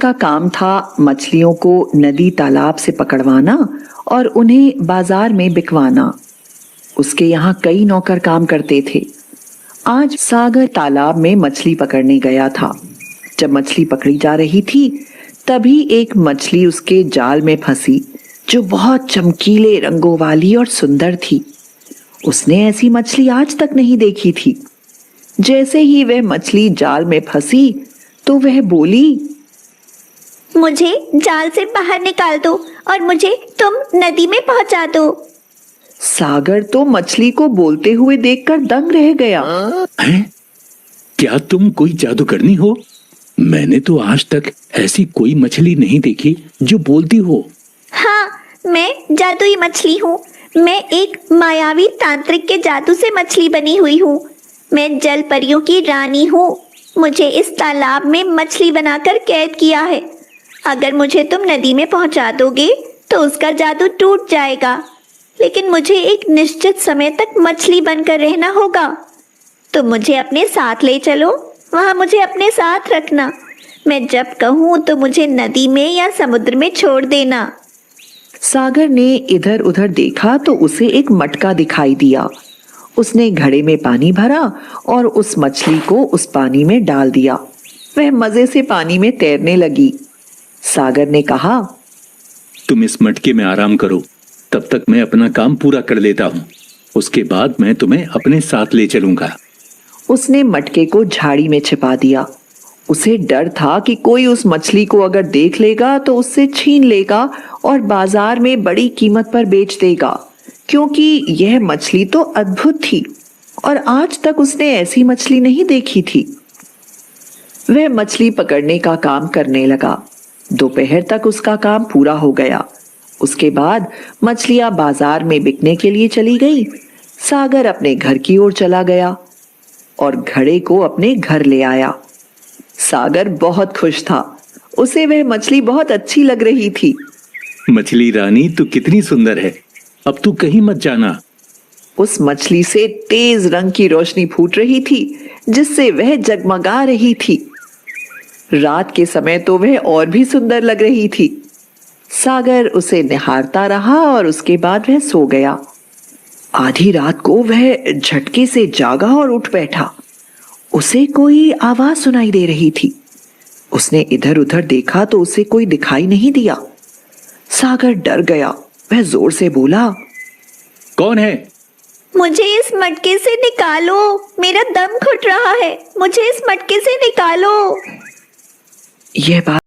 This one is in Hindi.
का काम था मछलियों को नदी तालाब से पकड़वाना और उन्हें बाजार में बिकवाना। उसके यहाँ कई नौकर काम करते थे। आज सागर तालाब में मछली पकड़ने गया था। जब मछली पकड़ी जा रही थी तभी एक मछली उसके जाल में फंसी जो बहुत चमकीले रंगों वाली और सुंदर थी। उसने ऐसी मछली आज तक नहीं देखी थी। जैसे ही वह मछली जाल में फंसी तो वह बोली, मुझे जाल से बाहर निकाल दो और मुझे तुम नदी में पहुंचा दो। सागर तो मछली को बोलते हुए देखकर दंग रह गया। हैं? क्या तुम कोई जादूगरनी हो? मैंने तो आज तक ऐसी कोई मछली नहीं देखी जो बोलती हो। हाँ, मैं जादुई मछली हूँ। मैं एक मायावी तांत्रिक के जादू से मछली बनी हुई हूँ। मैं जल परियों की रानी हूँ। मुझे इस तालाब में मछली बनाकर कैद किया है। अगर मुझे तुम नदी में पहुंचा दोगे तो उसका जादू टूट जाएगा, लेकिन मुझे एक निश्चित समय तक मछली बनकर रहना होगा। तो मुझे अपने साथ ले चलो, वहां मुझे अपने साथ रखना। मैं जब कहूँ तो मुझे नदी में या समुद्र में छोड़ देना। सागर ने इधर उधर देखा तो उसे एक मटका दिखाई दिया। उसने घड़े में पानी भरा और उस मछली को उस पानी में डाल दिया। वह मजे से पानी में तैरने लगी। सागर ने कहा, तुम इस मटके में आराम करो, तब तक मैं अपना काम पूरा कर लेता हूँ। उसके बाद मैं तुम्हें अपने साथ ले चलूंगा। उसने मटके को झाड़ी में छिपा दिया। उसे डर था कि कोई उस मछली को अगर देख लेगा तो उससे छीन लेगा और बाजार में बड़ी कीमत पर बेच देगा, क्योंकि यह मछली तो अद्भुत थी और आज तक उसने ऐसी मछली नहीं देखी थी। वह मछली पकड़ने का काम करने लगा। दोपहर तक उसका काम पूरा हो गया। उसके बाद मछलियां बाजार में बिकने के लिए चली गई। सागर अपने घर की ओर चला गया और घड़े को अपने घर ले आया। सागर बहुत खुश था। उसे वह मछली बहुत अच्छी लग रही थी। मछली रानी, तू कितनी सुंदर है। अब तू कहीं मत जाना। उस मछली से तेज रंग की रोशनी फूट रही थी जिससे वह जगमगा रही थी। रात के समय तो वह और भी सुंदर लग रही थी। सागर उसे निहारता रहा और उसके बाद वह सो गया। आधी रात को वह झटके से जागा और उठ बैठा। उसे कोई आवाज सुनाई दे रही थी। उसने इधर उधर देखा तो उसे कोई दिखाई नहीं दिया। सागर डर गया। वह जोर से बोला, कौन है? मुझे इस मटके से निकालो, मेरा दम घुट रहा है। मुझे इस मटके से निकालो। यह बात